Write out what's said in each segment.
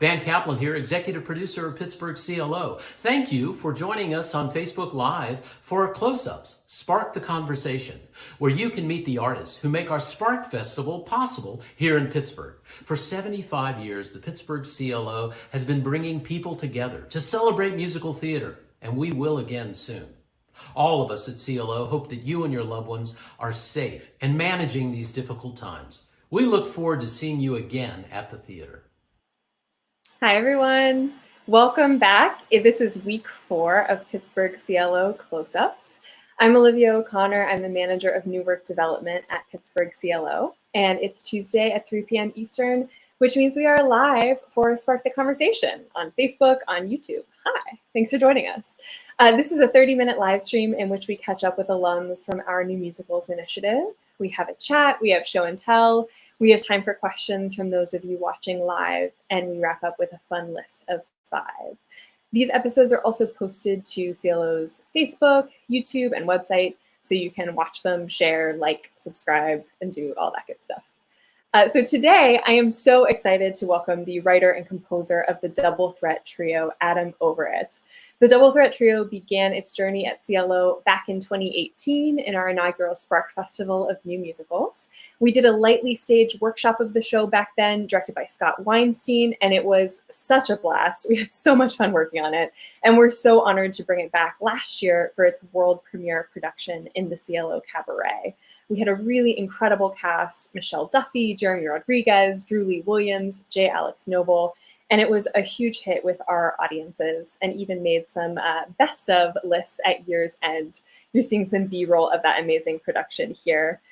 Van Kaplan here, executive producer of Pittsburgh CLO. Thank you for joining us on Facebook Live for Close-Ups, Spark the Conversation, where you can meet the artists who make our Spark Festival possible here in Pittsburgh. For 75 years, the Pittsburgh CLO has been bringing people together to celebrate musical theater, and we will again soon. All of us at CLO hope that you and your loved ones are safe and managing these difficult times. We look forward to seeing you again at the theater. Hi, everyone. Welcome back. This is week 4 of Pittsburgh CLO Close-Ups. I'm Olivia O'Connor. I'm the manager of New Work Development at Pittsburgh CLO. And it's Tuesday at 3 p.m. Eastern, which means we are live for Spark the Conversation on Facebook, on YouTube. Hi, thanks for joining us. This is a 30-minute live stream in which we catch up with alums from our New Musicals initiative. We have a chat, we have show and tell, we have time for questions from those of you watching live, and we wrap up with a fun list of 5. These episodes are also posted to CLO's Facebook, YouTube, and website, so you can watch them, share, like, subscribe, and do all that good stuff. So today, I am so excited to welcome the writer and composer of the Double Threat Trio, Adam Overett. The Double Threat Trio began its journey at CLO back in 2018 in our inaugural Spark Festival of New Musicals. We did a lightly staged workshop of the show back then, directed by Scott Weinstein, and it was such a blast. We had so much fun working on it, and we're so honored to bring it back last year for its world premiere production in the CLO Cabaret. We had a really incredible cast: Michelle Duffy, Jeremy Rodriguez, Drew Lee Williams, J. Alex Noble, and it was a huge hit with our audiences and even made some best of lists at year's end. You're seeing some B-roll of that amazing production here.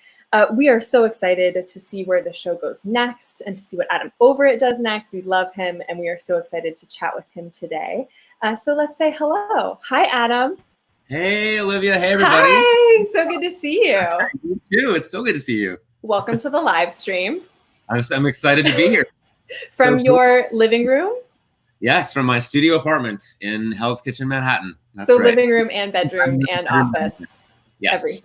We are so excited to see where the show goes next and to see what Adam Overett does next. We love him, and we are so excited to chat with him today. So let's say hello. Hi, Adam. Hey, Olivia. Hey, everybody. Hi, so good to see you. You too. It's so good to see you. Welcome to the live stream. I'm excited to be here. From your living room? Yes, from my studio apartment in Hell's Kitchen, Manhattan. That's so right. Living room and bedroom and office. Yes.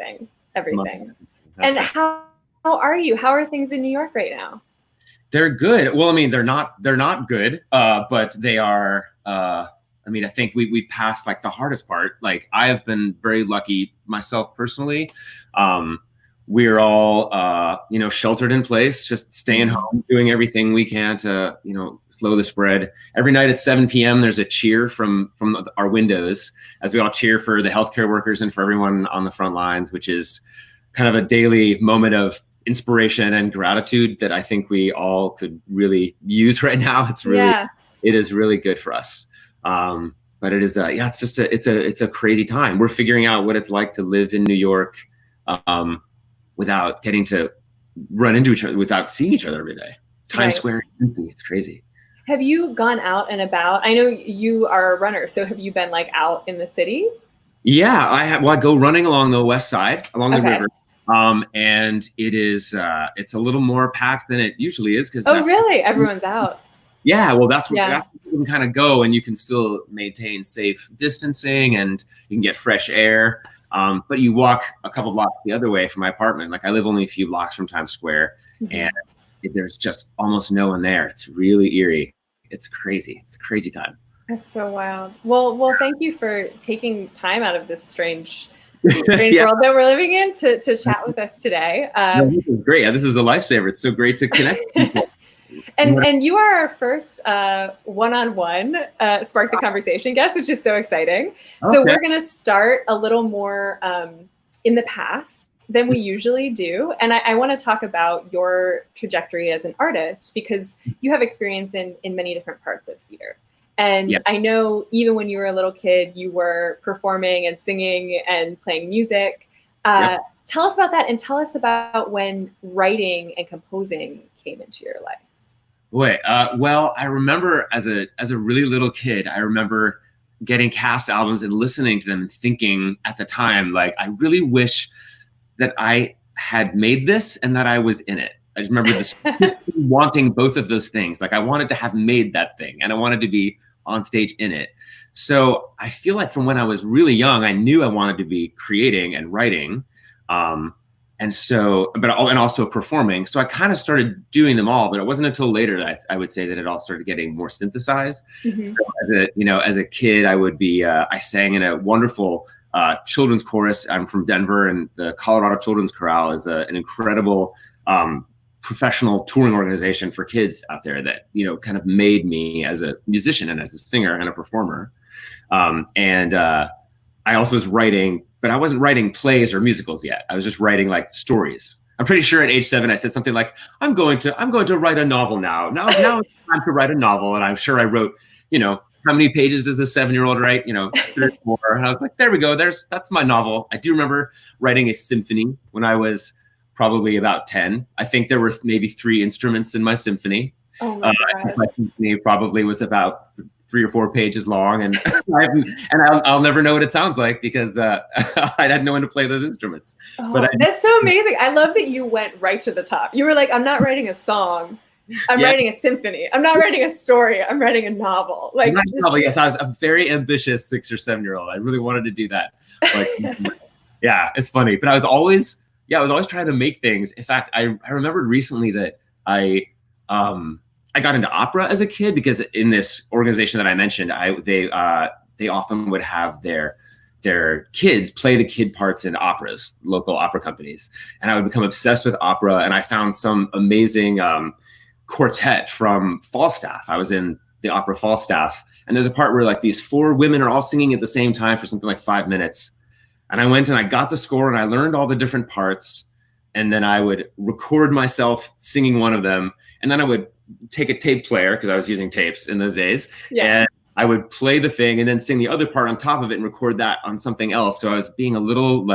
Everything. And right. how are you? How are things in New York right now? They're good. Well, I mean, they're not good, but they are. I think we've passed like the hardest part. Like, I have been very lucky myself personally. We're all, sheltered in place, just staying home, doing everything we can to, slow the spread. Every night at 7 p.m., there's a cheer from our windows as we all cheer for the healthcare workers and for everyone on the front lines, which is kind of a daily moment of inspiration and gratitude that I think we all could really use right now. It is really good for us. But it is, it's a crazy time. We're figuring out what it's like to live in New York, without getting to run into each other, without seeing each other every day. Times Square is empty. It's crazy. Have you gone out and about? I know you are a runner, so have you been like out in the city? Yeah, I have. Well, I go running along the west side, along the river. And it is, it's a little more packed than it usually is. Really? Everyone's out. Yeah, well, that's where you can kind of go, and you can still maintain safe distancing, and you can get fresh air. But you walk a couple blocks the other way from my apartment. Like, I live only a few blocks from Times Square, and there's just almost no one there. It's really eerie. It's crazy. It's a crazy time. That's so wild. Well, thank you for taking time out of this strange world that we're living in to chat with us today. This is great. This is a lifesaver. It's so great to connect with people. And you are our first one-on-one Spark the Conversation guest, which is so exciting. Okay. So we're going to start a little more in the past than we usually do. And I want to talk about your trajectory as an artist, because you have experience in many different parts of theater. And I know even when you were a little kid, you were performing and singing and playing music. Tell us about that, and tell us about when writing and composing came into your life. Boy, well, I remember as a really little kid, I remember getting cast albums and listening to them and thinking at the time, like, I really wish that I had made this and that I was in it. I just remember this wanting both of those things. Like, I wanted to have made that thing, and I wanted to be on stage in it. So I feel like from when I was really young, I knew I wanted to be creating and writing. and so, and also performing. So I kind of started doing them all, but it wasn't until later that I would say that it all started getting more synthesized. Mm-hmm. So as a kid, I would be, I sang in a wonderful children's chorus. I'm from Denver, and the Colorado Children's Chorale is an incredible professional touring organization for kids out there that, kind of made me as a musician and as a singer and a performer. And I also was writing, but I wasn't writing plays or musicals yet. I was just writing like stories. I'm pretty sure at age 7, I said something like, I'm going to write a novel now. Now it's time to write a novel. And I'm sure I wrote, how many pages does a 7-year-old write? 3 or 4. And I was like, there we go. That's my novel. I do remember writing a symphony when I was probably about 10. I think there were maybe 3 instruments in my symphony. Oh my God. My symphony probably was about 3 or 4 pages long, and I'll never know what it sounds like because I had no one to play those instruments. Oh, that's so amazing. I love that you went right to the top. You were like, I'm not writing a song. I'm writing a symphony. I'm not writing a story. I'm writing a novel. Like, yes, I was a very ambitious 6 or 7-year-old. I really wanted to do that. Like, yeah, it's funny, but I was always trying to make things. In fact, I remembered recently that I got into opera as a kid because in this organization that I mentioned, they often would have their kids play the kid parts in operas, local opera companies, and I would become obsessed with opera. And I found some amazing quartet from Falstaff. I was in the opera Falstaff, and there's a part where like these 4 women are all singing at the same time for something like 5 minutes. And I went and I got the score and I learned all the different parts, and then I would record myself singing one of them, and then I would take a tape player because I was using tapes in those days, and I would play the thing and then sing the other part on top of it and record that on something else. So I was being a little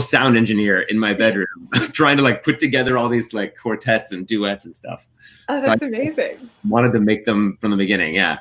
sound engineer in my bedroom, trying to like put together all these like quartets and duets and stuff. Oh, that's amazing. Wanted to make them from the beginning. Yeah.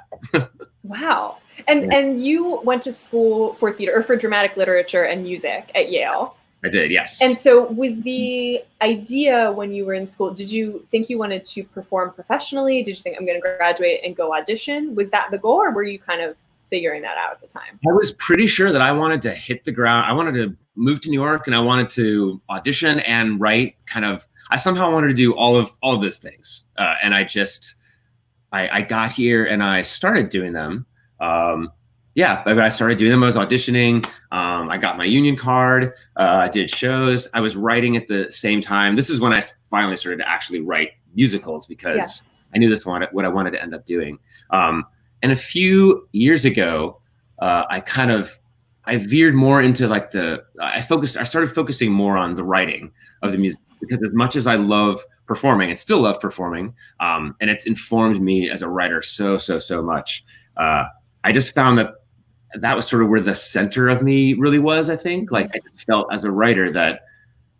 Wow. And you went to school for theater or for dramatic literature and music at Yale. I did, yes. And so was the idea when you were in school, did you think you wanted to perform professionally? Did you think I'm going to graduate and go audition? Was that the goal, or were you kind of figuring that out at the time? I was pretty sure that I wanted to hit the ground. I wanted to move to New York, and I wanted to audition and write. I somehow wanted to do all of those things. And I got here and I started doing them. I started doing them. I was auditioning. I got my union card. I did shows. I was writing at the same time. This is when I finally started to actually write musicals because I knew what I wanted to end up doing. And a few years ago, I veered more into like I started focusing more on the writing of the music, because as much as I love performing, I still love performing. And it's informed me as a writer so much. I just found that was sort of where the center of me really was, I think. Like, I just felt as a writer that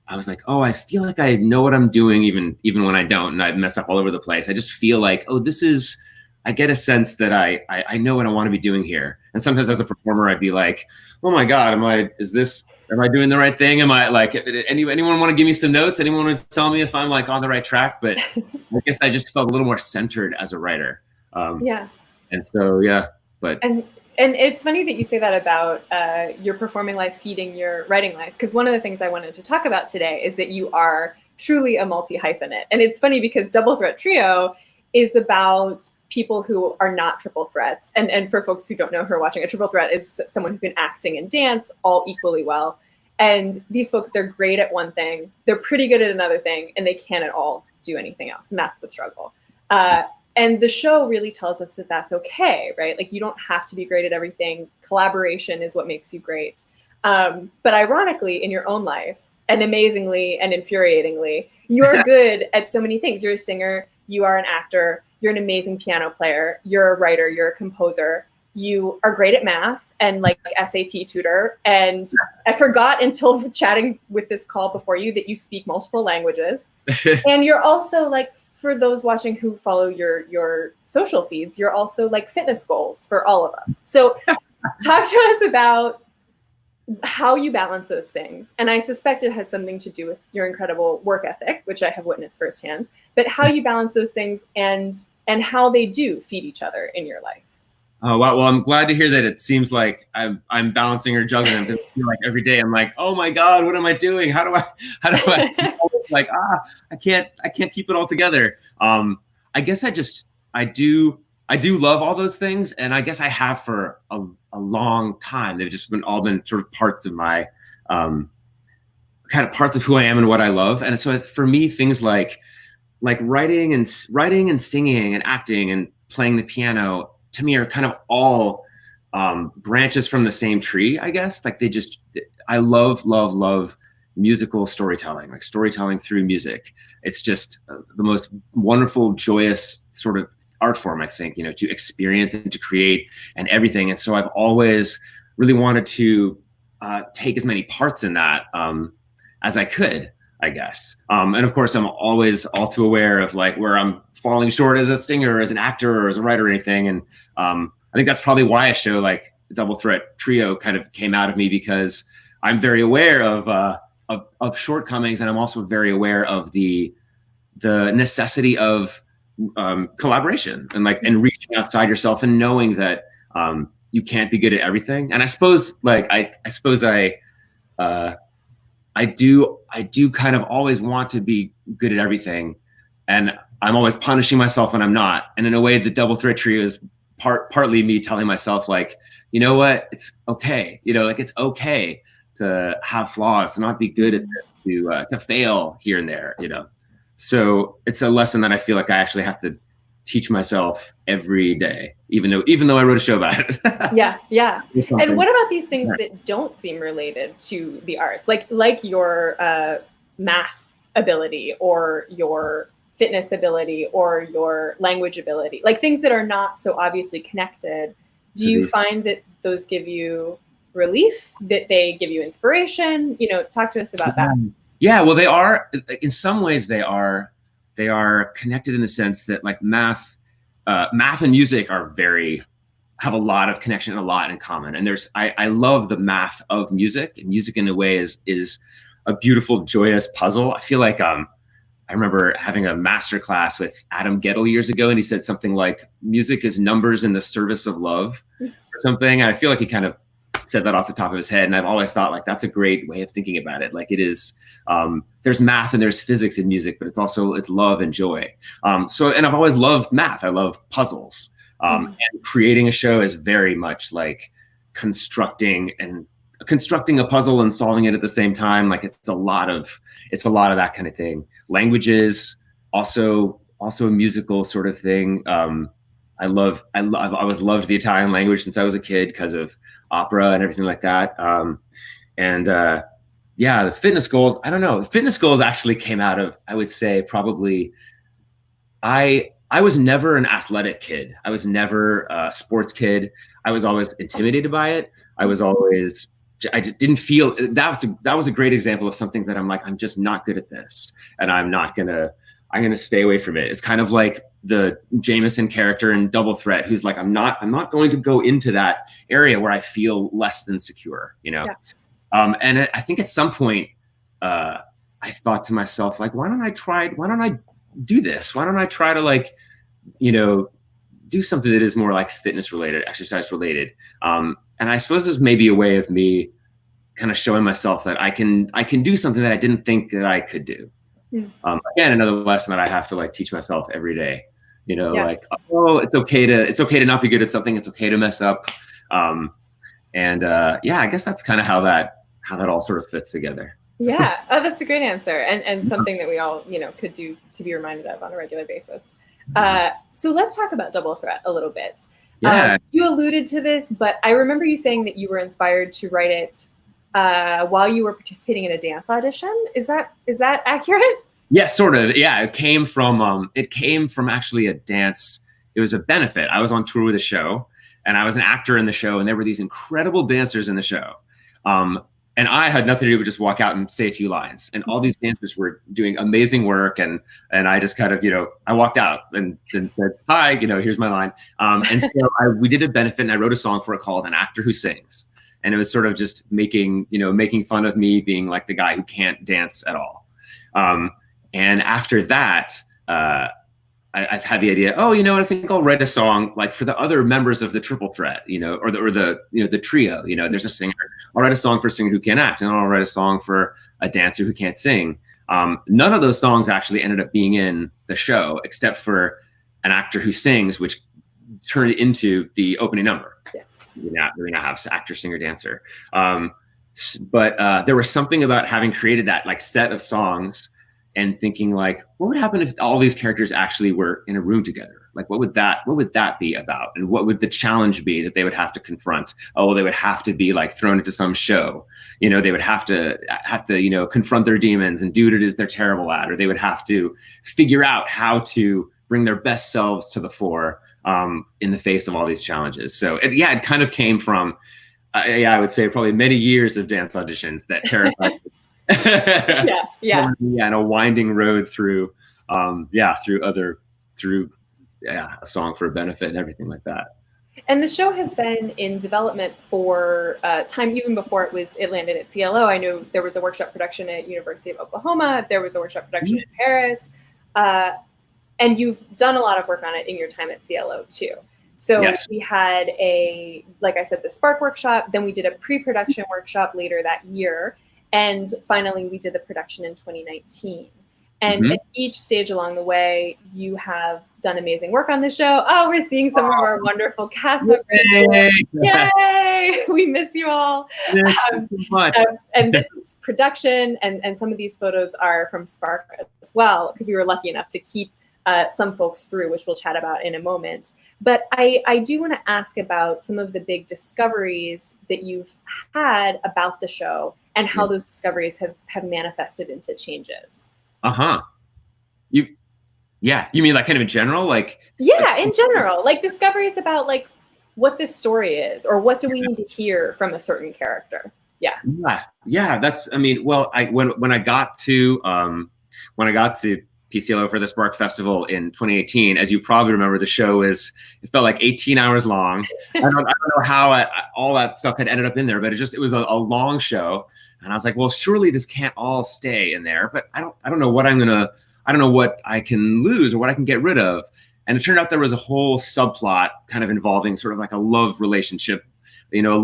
I was like, oh, I feel like I know what I'm doing even when I don't, and I mess up all over the place. I just feel like, oh, I get a sense that I know what I want to be doing here. And sometimes as a performer, I'd be like, oh my God, am I doing the right thing? Am I like, anyone want to give me some notes? Anyone want to tell me if I'm like on the right track? But I guess I just felt a little more centered as a writer. And so, but. And it's funny that you say that about your performing life feeding your writing life, because one of the things I wanted to talk about today is that you are truly a multi-hyphenate. And it's funny because Double Threat Trio is about people who are not triple threats. And for folks who don't know who are watching, a triple threat is someone who can act, sing, and dance all equally well. And these folks, they're great at one thing, they're pretty good at another thing, and they can't at all do anything else. And that's the struggle. And the show really tells us that that's okay, right? Like, you don't have to be great at everything. Collaboration is what makes you great. But ironically, in your own life, and amazingly and infuriatingly, you're good at so many things. You're a singer, you are an actor, you're an amazing piano player, you're a writer, you're a composer, you are great at math and like SAT tutor. And I forgot until chatting with this call before you that you speak multiple languages. And you're also, like, for those watching who follow your social feeds, you're also like fitness goals for all of us. So talk to us about how you balance those things. And I suspect it has something to do with your incredible work ethic, which I have witnessed firsthand, but how you balance those things and how they do feed each other in your life. Oh, wow. Well, I'm glad to hear that. It seems like I'm balancing or juggling. I feel like every day I'm like, oh my God, what am I doing? How do I like, I can't keep it all together. I guess I do love all those things. And I guess I have for a long time. They've just all been sort of parts of my, kind of parts of who I am and what I love. And so for me, things like writing and singing and acting and playing the piano to me are kind of all branches from the same tree, I guess. Like I love musical storytelling, like storytelling through music. It's just the most wonderful, joyous sort of art form, I think, to experience and to create and everything. And so I've always really wanted to take as many parts in that as I could, I guess. And of course, I'm always all too aware of like where I'm falling short as a singer, or as an actor, or as a writer or anything. And I think that's probably why a show like Double Threat Trio kind of came out of me, because I'm very aware of shortcomings, and I'm also very aware of the necessity of collaboration and reaching outside yourself and knowing that you can't be good at everything. And I suppose I do kind of always want to be good at everything, and I'm always punishing myself when I'm not. And in a way, the Double Threat Trio is partly me telling myself, like, you know what, it's okay. Like it's okay to have flaws, to not be good at this, to fail here and there. So it's a lesson that I feel like I actually have to teach myself every day, even though I wrote a show about it. Yeah. And what about these things that don't seem related to the arts, like your math ability, or your fitness ability, or your language ability, like things that are not so obviously connected? Do you find that those give you relief, that they give you inspiration? Talk to us about that. Yeah, well, they are, in some ways they are connected in the sense that like math and music have a lot of connection and a lot in common. And I love the math of music, and music in a way is a beautiful, joyous puzzle. I feel like I remember having a master class with Adam Gettle years ago, and he said something like, music is numbers in the service of love, or something. And I feel like he kind of said that off the top of his head. And I've always thought like, that's a great way of thinking about it. Like it is, there's math and there's physics in music, but it's love and joy. And I've always loved math. I love puzzles. And creating a show is very much like constructing a puzzle and solving it at the same time. Like it's a lot of that kind of thing. Languages, also a musical sort of thing. I've always loved the Italian language since I was a kid because of opera and everything like that. The fitness goals, I don't know. The fitness goals actually came out of, I would say, probably, I was never an athletic kid. I was never a sports kid. I was always intimidated by it. I just didn't feel, that was a great example of something that I'm like, I'm just not good at this. And I'm going to stay away from it. It's kind of like the Jameson character in Double Threat, who's like, I'm not going to go into that area where I feel less than secure, Yeah. And I think at some point, I thought to myself, like, why don't I do this? Why don't I try to do something that is more like fitness related, exercise related? And I suppose there's maybe a way of me kind of showing myself that I can do something that I didn't think that I could do. Again, another lesson that I have to like teach myself every day, like, oh, it's okay to not be good at something. It's okay to mess up. I guess that's kind of how that all sort of fits together. Yeah. Oh, that's a great answer. And something that we all, could do to be reminded of on a regular basis. So let's talk about Double Threat a little bit. Yeah. You alluded to this, but I remember you saying that you were inspired to write it while you were participating in a dance audition. Is that accurate? Yeah, sort of. Yeah, it came from actually a dance. It was a benefit. I was on tour with a show, and I was an actor in the show, and there were these incredible dancers in the show. And I had nothing to do but just walk out and say a few lines. And all these dancers were doing amazing work, and I just kind of, I walked out and said, hi, here's my line. And so we did a benefit, and I wrote a song for it called An Actor Who Sings. And it was sort of just making fun of me being like the guy who can't dance at all. And after that, I've had the idea, oh, you know, I think I'll write a song like for the other members of the triple threat, you know, or the you know, the trio, you know, there's a singer. I'll write a song for a singer who can't act, and I'll write a song for a dancer who can't sing. None of those songs actually ended up being in the show, except for an actor who sings, which turned into the opening number. Yes. We now have actor, singer, dancer. But there was something about having created that like set of songs and thinking like, what would happen if all these characters actually were in a room together? Like, what would that be about? And what would the challenge be that they would have to confront? Oh, they would have to be like thrown into some show. You know, they would have to, you know, confront their demons and do what it is they're terrible at, or they would have to figure out how to bring their best selves to the fore in the face of all these challenges. So it kind of came from, I would say probably many years of dance auditions that terrified me. Yeah, and a winding road through a song for a benefit and everything like that. And the show has been in development for time even before it landed at CLO. I know there was a workshop production at University of Oklahoma. There was a workshop production in Paris. And you've done a lot of work on it in your time at CLO too. So yes. We had like I said, the Spark workshop, then we did a pre-production workshop later that year. And finally, we did the production in 2019. And at each stage along the way, you have done amazing work on the show. Oh, we're seeing some of our wonderful cast members. Yay! We miss you all. And this is production, and some of these photos are from Spark as well, because we were lucky enough to keep some folks through, which we'll chat about in a moment. But I do want to ask about some of the big discoveries that you've had about the show and how those discoveries have manifested into changes. You mean like kind of in general, like? Yeah, in general, like discoveries about like what this story is, or what do we need to hear from a certain character? Yeah. That's, I mean, well, when I got to PCLO for the Spark Festival in 2018, as you probably remember, the show it felt like 18 hours long. I don't know how all that stuff had ended up in there, but it was a long show. And I was like, well, surely this can't all stay in there, but I don't know what I don't know what I can lose or what I can get rid of. And it turned out there was a whole subplot kind of involving sort of like a love relationship, you know, a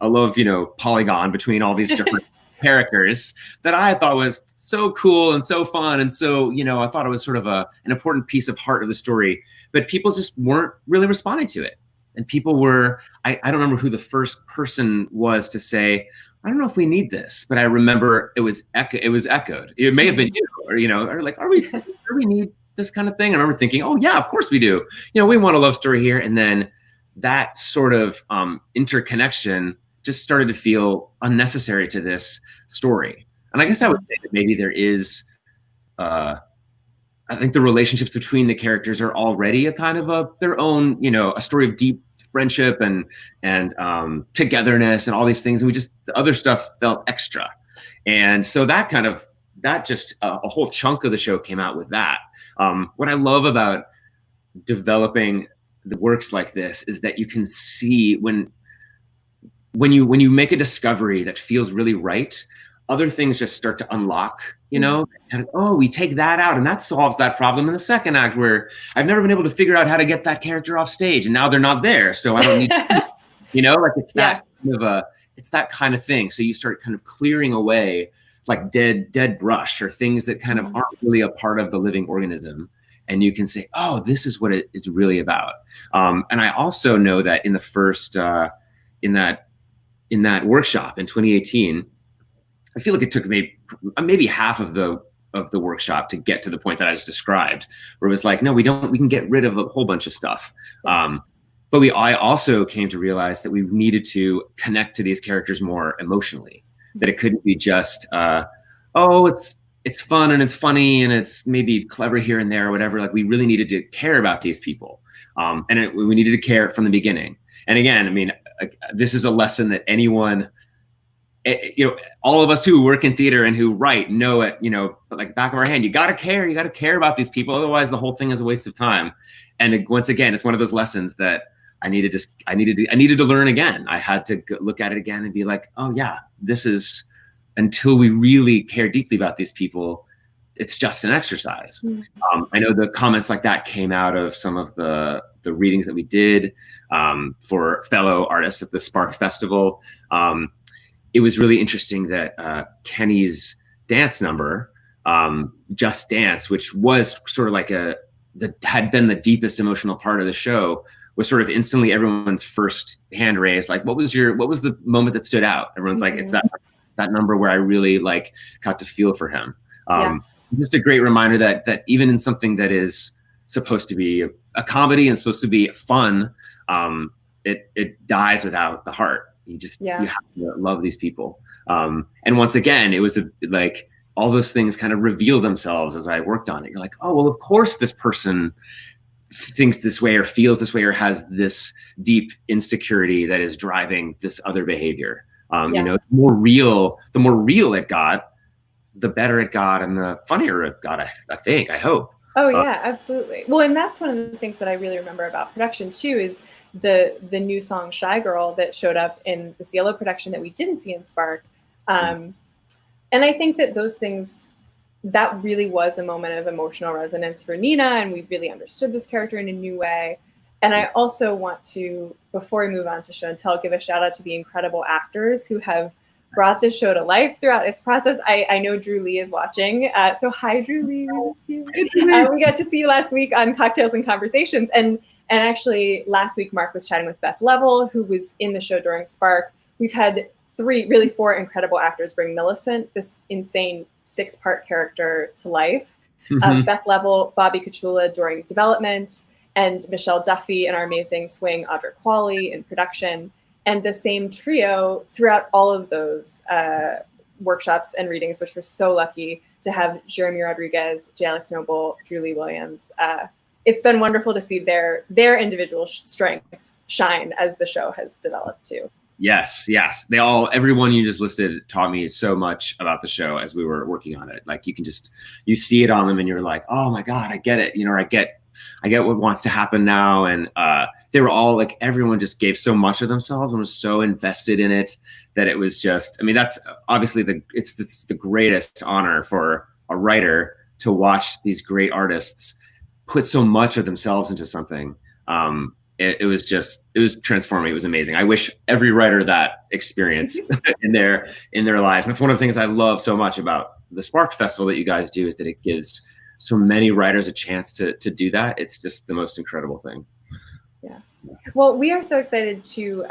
love, you know, polygon between all these different characters that I thought was so cool and so fun. And so, you know, I thought it was sort of an important piece of heart of the story, but people just weren't really responding to it. And people were, I don't remember who the first person was to say, I don't know if we need this, but I remember it was echoed. It may have been you, or, you know, or like, do we need this kind of thing? I remember thinking, oh yeah, of course we do. You know, we want a love story here. And then that sort of interconnection just started to feel unnecessary to this story. And I guess I would say that maybe there is, I think the relationships between the characters are already a kind of their own, you know, a story of deep friendship and togetherness and all these things. And the other stuff felt extra. And so that just a whole chunk of the show came out with that. What I love about developing the works like this is that you can see when you make a discovery that feels really right, other things just start to unlock, you know, and we take that out and that solves that problem in the second act where I've never been able to figure out how to get that character off stage and now they're not there. So I don't need to, you know, like it's that kind of thing. So you start kind of clearing away like dead brush or things that kind of aren't really a part of the living organism. And you can say, oh, this is what it is really about. And I also know that in the first, in that workshop in 2018, I feel like it took maybe half of the workshop to get to the point that I just described, where it was like, no, we can get rid of a whole bunch of stuff. But I also came to realize that we needed to connect to these characters more emotionally, that it couldn't be just, it's fun and it's funny and it's maybe clever here and there or whatever. Like we really needed to care about these people. We needed to care from the beginning. And again, I mean, this is a lesson that anyone, you know, all of us who work in theater and who write know it, you know, like back of our hand, you got to care about these people. Otherwise the whole thing is a waste of time. And once again, it's one of those lessons that I needed to learn again. I had to look at it again and be like, oh yeah, this is, until we really care deeply about these people, it's just an exercise. Mm-hmm. I know the comments like that came out of some of the readings that we did for fellow artists at the Spark Festival. It was really interesting that Kenny's dance number, Just Dance, which was sort of like had been the deepest emotional part of the show, was sort of instantly everyone's first hand raised. Like, what was the moment that stood out? Everyone's like, it's that number where I really like got to feel for him. Just a great reminder that even in something that is supposed to be a comedy and supposed to be fun, it dies without the heart. You have to love these people. And once again, it was like all those things kind of reveal themselves as I worked on it. You're like, oh, well, of course this person thinks this way or feels this way or has this deep insecurity that is driving this other behavior. You know, the more real it got, the better it got and the funnier it got, I hope. Oh yeah, absolutely. Well, and that's one of the things that I really remember about production too, is the new song Shy Girl that showed up in the CLO production that we didn't see in Spark. And I think that those things, that really was a moment of emotional resonance for Nina, and we really understood this character in a new way. And I also want to, before we move on to show and tell, give a shout out to the incredible actors who have brought this show to life throughout its process. I know Drew Lee is watching. So hi, Drew Lee. We miss you. We got to see you last week on Cocktails and Conversations. And actually last week, Mark was chatting with Beth Level, who was in the show during Spark. We've had four incredible actors bring Millicent, this insane 6-part character, to life. Beth Level, Bobby Kachula during development, and Michelle Duffy and our amazing swing Audra Qualley in production. And the same trio throughout all of those workshops and readings, which we're so lucky to have Jeremy Rodriguez, J. Alex Noble, Drew Lee Williams. It's been wonderful to see their individual strengths shine as the show has developed too. Yes. Everyone you just listed taught me so much about the show as we were working on it. Like you see it on them and you're like, oh my God, I get it. You know, I get what wants to happen now. And they were all like, everyone just gave so much of themselves and was so invested in it that it was just, I mean, that's obviously it's the greatest honor for a writer to watch these great artists put so much of themselves into something. It was transforming. It was amazing. I wish every writer that experience in their lives. And that's one of the things I love so much about the Spark Festival that you guys do, is that it gives so many writers a chance to do that. It's just the most incredible thing. Yeah. Well, we are so excited to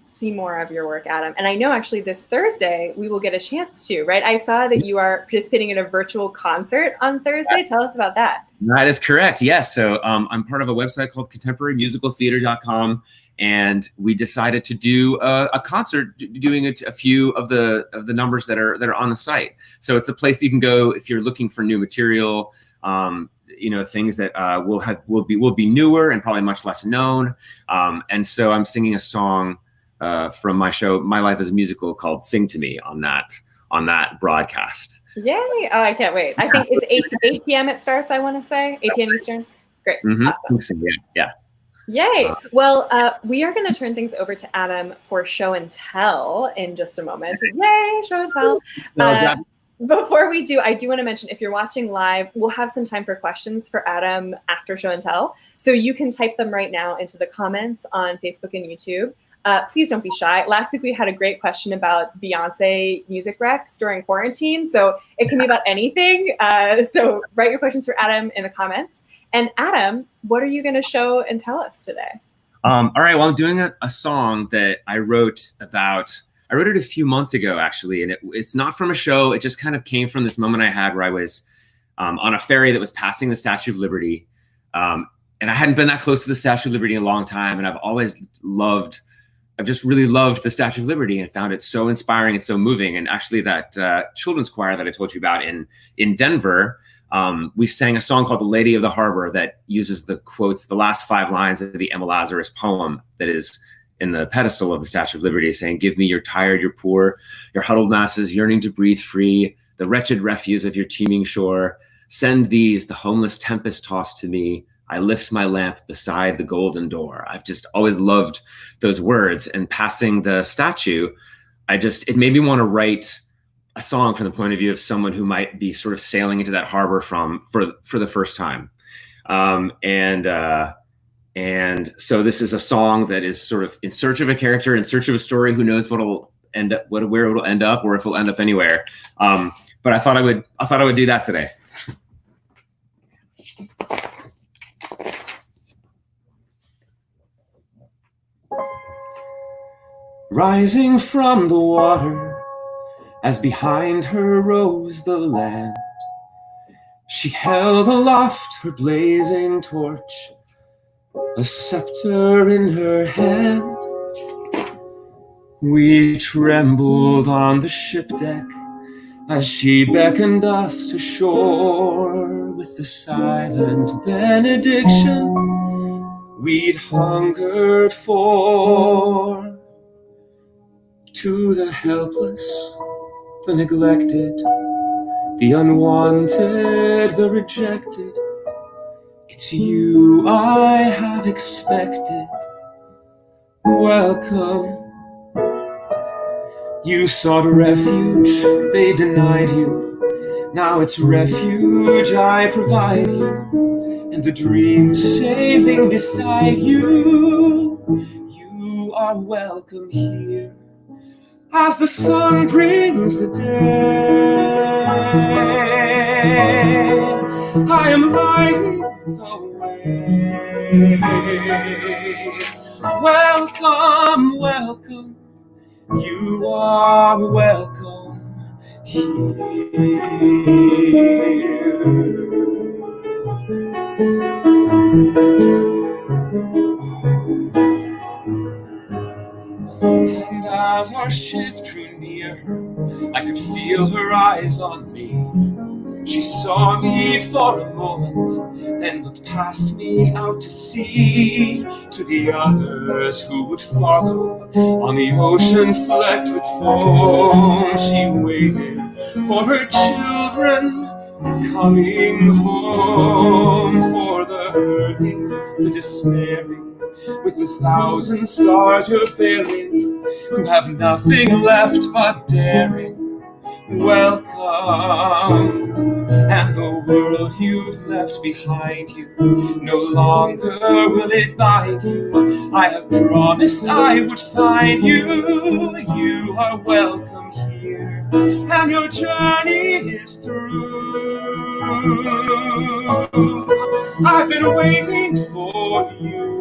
see more of your work, Adam. And I know actually this Thursday we will get a chance to, right? I saw that you are participating in a virtual concert on Thursday. Tell us about that. That is correct. Yes. So I'm part of a website called contemporarymusicaltheater.com. And we decided to do a concert, doing a few of the numbers that are on the site. So it's a place that you can go if you're looking for new material. Things that will be newer and probably much less known. And so I'm singing a song from my show, My Life as a Musical, called "Sing to Me" on that broadcast. Yay! Oh, I can't wait. I think it's 8 p.m. it starts, I want to say. 8 p.m. Eastern. Great. Awesome. Yeah. Yay. Well, we are going to turn things over to Adam for show and tell in just a moment. Yay, show and tell. Before we do, I do want to mention, if you're watching live, we'll have some time for questions for Adam after show and tell. So you can type them right now into the comments on Facebook and YouTube. Please don't be shy. Last week we had a great question about Beyonce music recs during quarantine. So it can be about anything. So write your questions for Adam in the comments. And Adam, what are you going to show and tell us today? All right. Well, I'm doing a song that I wrote it a few months ago, actually, and it's not from a show. It just kind of came from this moment I had where I was on a ferry that was passing the Statue of Liberty. And I hadn't been that close to the Statue of Liberty in a long time. And I've just really loved the Statue of Liberty and found it so inspiring and so moving. And actually that children's choir that I told you about in Denver, we sang a song called "The Lady of the Harbor" that uses the last 5 lines of the Emma Lazarus poem that is in the pedestal of the Statue of Liberty, saying, "Give me your tired, your poor, your huddled masses yearning to breathe free, the wretched refuse of your teeming shore. Send these, the homeless tempest tossed to me. I lift my lamp beside the golden door." I've just always loved those words. And passing the statue, it made me want to write a song from the point of view of someone who might be sort of sailing into that harbor for the first time. And so this is a song that is sort of in search of a character, in search of a story. Who knows where it'll end up, or if it'll end up anywhere. But I thought I would do that today. Rising from the water, as behind her rose the land, she held aloft her blazing torch, a scepter in her hand. We trembled on the ship deck as she beckoned us to shore with the silent benediction we'd hungered for. To the helpless, the neglected, the unwanted, the rejected, it's you I have expected. Welcome. You sought refuge, they denied you. Now it's refuge I provide you, and the dreams sailing beside you. You are welcome here, as the sun brings the day. I am lighting the way. Welcome, welcome. You are welcome here. And as our ship drew near her, I could feel her eyes on me. She saw me for a moment, then looked past me out to sea, to the others who would follow. On the ocean flecked with foam, she waited for her children coming home. For the hurting, the despairing, with the 1,000 scars you're bearing, who have nothing left but daring. Welcome. And the world you've left behind you, no longer will it bind you. I have promised I would find you. You are welcome here, and your journey is through. I've been waiting for you.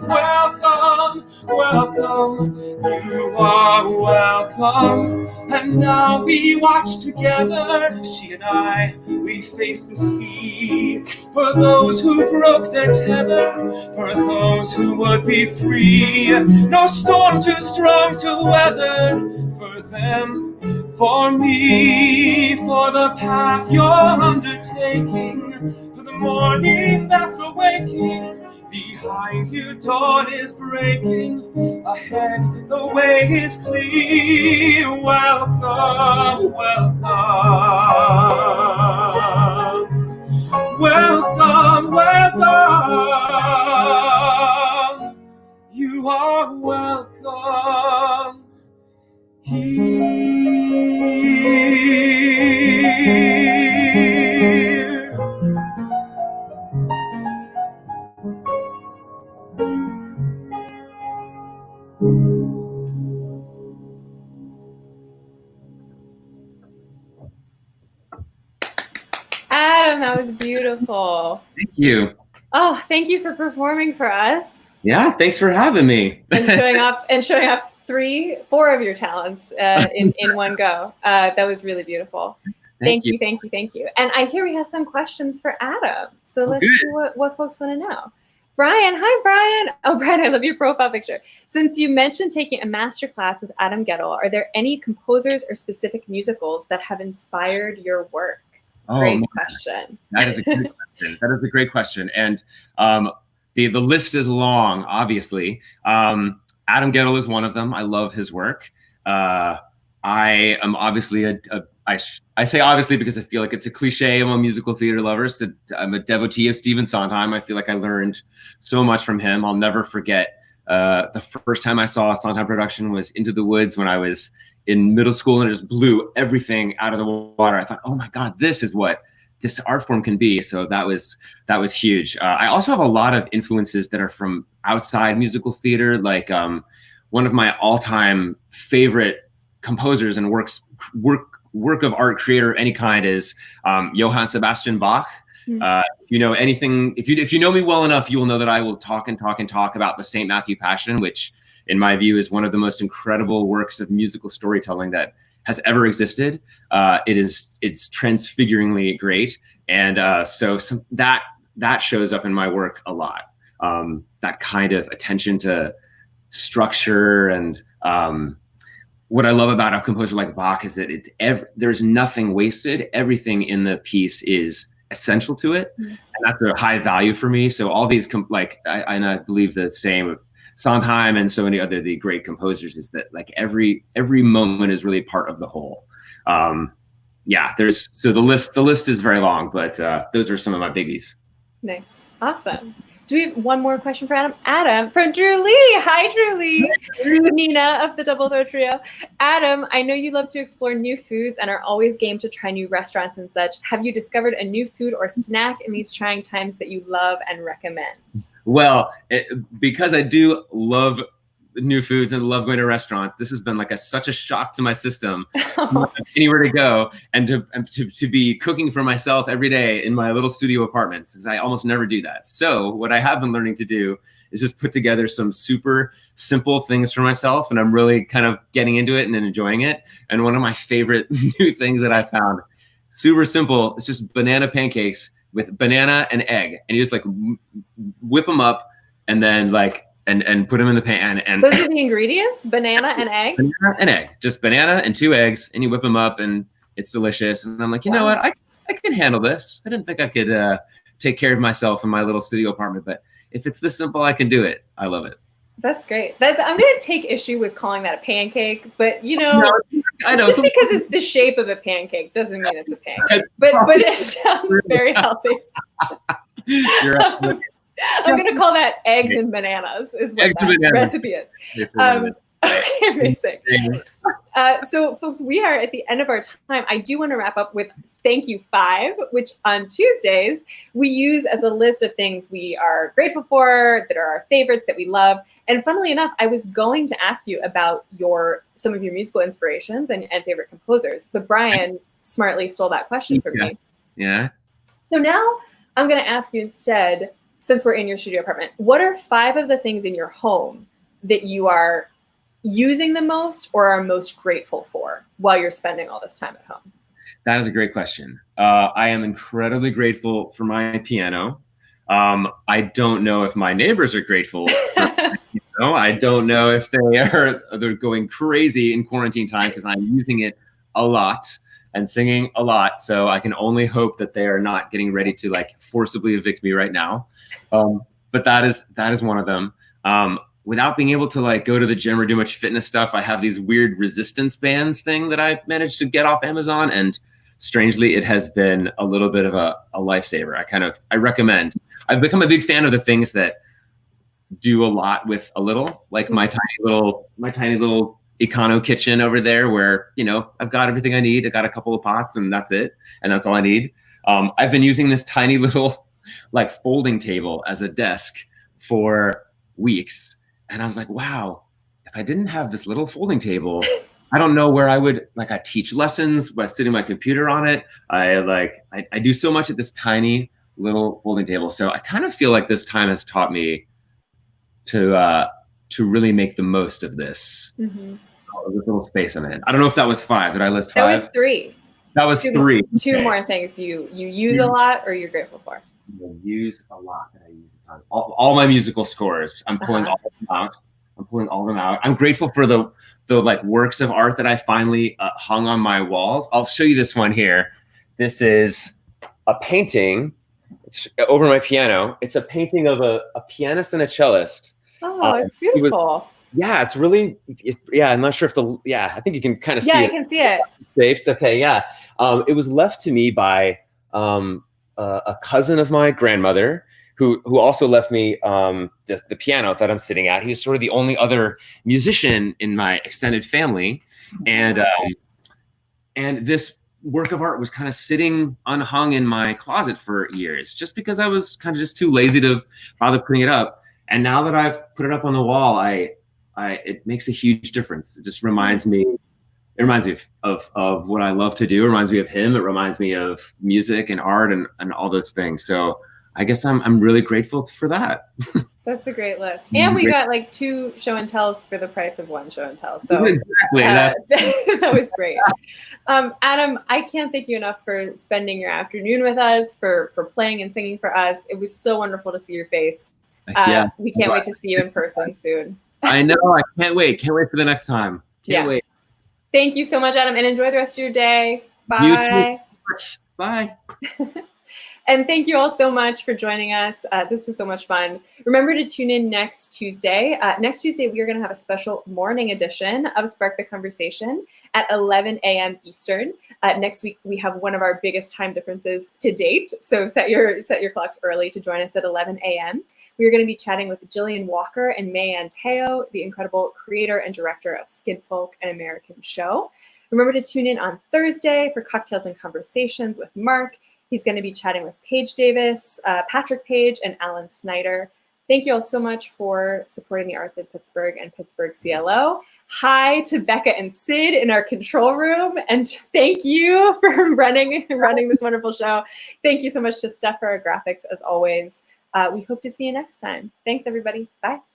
Welcome, welcome, you are welcome. And now we watch together, she and I, we face the sea. For those who broke their tether, for those who would be free. No storm too strong to weather, for them, for me. For the path you're undertaking, for the morning that's awaking. Behind you, dawn is breaking. Ahead, the way is clear. Welcome, welcome. Welcome, welcome. You are welcome here. Adam, that was beautiful. Thank you. Oh, thank you for performing for us. Yeah, thanks for having me. and showing off 4 of your talents in one go. That was really beautiful. Thank you. And I hear we have some questions for Adam. So let's see what folks want to know. Brian, hi Brian. Oh, Brian, I love your profile picture. Since you mentioned taking a masterclass with Adam Gettle, are there any composers or specific musicals that have inspired your work? Great question. That is a great question. That is a great question. And the list is long, obviously. Adam Gettle is one of them. I love his work. I am obviously I say obviously because I feel like it's a cliche among musical theater lovers. I'm a devotee of Stephen Sondheim. I feel like I learned so much from him. I'll never forget the first time I saw a Sondheim production was Into the Woods when I was in middle school, and it just blew everything out of the water. I thought, oh my God, this is what this art form can be. So that was huge. I also have a lot of influences that are from outside musical theater. Like one of my all-time favorite composers and work of art creator of any kind is Johann Sebastian Bach. If you know anything, if you know me well enough, you will know that I will talk and talk and talk about the St. Matthew Passion, which in my view is one of the most incredible works of musical storytelling that has ever existed. It's transfiguringly great. And so that shows up in my work a lot. That kind of attention to structure. And what I love about a composer like Bach is that there's nothing wasted. Everything in the piece is essential to it. And that's a high value for me. So all these, and I believe the same of Sondheim and so many other the great composers, is that like every moment is really part of the whole. The list is very long, but those are some of my biggies. Nice. Awesome. Do we have one more question for Adam? Adam from Drew Lee. Hi, Drew Lee. Nina of the Double Throw Trio. Adam, I know you love to explore new foods and are always game to try new restaurants and such. Have you discovered a new food or snack in these trying times that you love and recommend? Well, because I do love new foods and love going to restaurants, this has been like such a shock to my system. Anywhere to go and to be cooking for myself every day in my little studio apartments, because I almost never do that. So what I have been learning to do is just put together some super simple things for myself, and I'm really kind of getting into it and enjoying it. And one of my favorite new things that I found, super simple, it's just banana pancakes with banana and egg, and you just like whip them up and then like and put them in the pan. And those are the ingredients: banana and egg. Banana and egg, just banana and 2 eggs, and you whip them up, and it's delicious. And I'm like, you know what, I can handle this. I didn't think I could take care of myself in my little studio apartment, but if it's this simple, I can do it. I love it. That's great. I'm going to take issue with calling that a pancake, but No, I know. Just because it's the shape of a pancake doesn't mean it's a pancake. But it sounds very healthy. You're absolutely. I'm going to call that eggs and bananas is what that recipe is. Okay, amazing. So folks, we are at the end of our time. I do want to wrap up with Thank You 5, which on Tuesdays we use as a list of things we are grateful for, that are our favorites, that we love. And funnily enough, I was going to ask you about some of your musical inspirations and favorite composers, but Brian smartly stole that question from me. Yeah. So now I'm going to ask you instead, since we're in your studio apartment, what are 5 of the things in your home that you are using the most or are most grateful for while you're spending all this time at home? That is a great question. I am incredibly grateful for my piano. I don't know if my neighbors are grateful for my piano. I don't know if they're going crazy in quarantine time because I'm using it a lot and singing a lot. So I can only hope that they are not getting ready to like forcibly evict me right now. But that is one of them. Without being able to like go to the gym or do much fitness stuff, I have these weird resistance bands thing that I managed to get off Amazon. And strangely, it has been a little bit of a lifesaver. I recommend. I've become a big fan of the things that do a lot with a little, like my tiny little econo kitchen over there where, I've got everything I need. I got a couple of pots and that's it. And that's all I need. I've been using this tiny little like folding table as a desk for weeks. And I was like, wow, if I didn't have this little folding table, I don't know where I would, I teach lessons by sitting my computer on it. I do so much at this tiny little folding table. So I kind of feel like this time has taught me to really make the most of this, this little space I'm in. I don't know if that was 5. Did I list 5? That was 3. That was 3. Two more things you use a lot or you're grateful for. I use a lot that I use a ton. All my musical scores, I'm pulling all of them out. I'm grateful for the like works of art that I finally hung on my walls. I'll show you this one here. This is a painting. It's over my piano. It's a painting of a pianist and a cellist. Oh, it's beautiful. It's really, I'm not sure if I think you can kind of see it. Yeah, I can see it. Shapes. Okay, yeah. It was left to me by a cousin of my grandmother who also left me the piano that I'm sitting at. He was sort of the only other musician in my extended family, and this work of art was kind of sitting unhung in my closet for years, just because I was kind of just too lazy to bother putting it up. And now that I've put it up on the wall, it makes a huge difference. It just reminds me. It reminds me of what I love to do. It reminds me of him. It reminds me of music and art and all those things. So I guess I'm really grateful for that. That's a great list. And we got like 2 show and tells for the price of 1 show and tell. So exactly. That was great. Adam, I can't thank you enough for spending your afternoon with us, for playing and singing for us. It was so wonderful to see your face. We can't wait to see you in person soon. I know. I can't wait. Can't wait for the next time. Can't wait. Thank you so much, Adam, and enjoy the rest of your day. Bye. You too. Bye. And thank you all so much for joining us. This was so much fun. Remember to tune in next Tuesday. Next Tuesday, we are going to have a special morning edition of Spark the Conversation at 11 a.m. Eastern. Next week, we have one of our biggest time differences to date. So set your clocks early to join us at 11 a.m. We are going to be chatting with Jillian Walker and Mayanne Teo, the incredible creator and director of Skidfolk, an American show. Remember to tune in on Thursday for Cocktails and Conversations with Mark. He's going to be chatting with Paige Davis, Patrick Page, and Alan Snyder. Thank you all so much for supporting the arts in Pittsburgh and Pittsburgh CLO. Hi to Becca and Sid in our control room. And thank you for running this wonderful show. Thank you so much to Steph for our graphics, as always. We hope to see you next time. Thanks, everybody. Bye.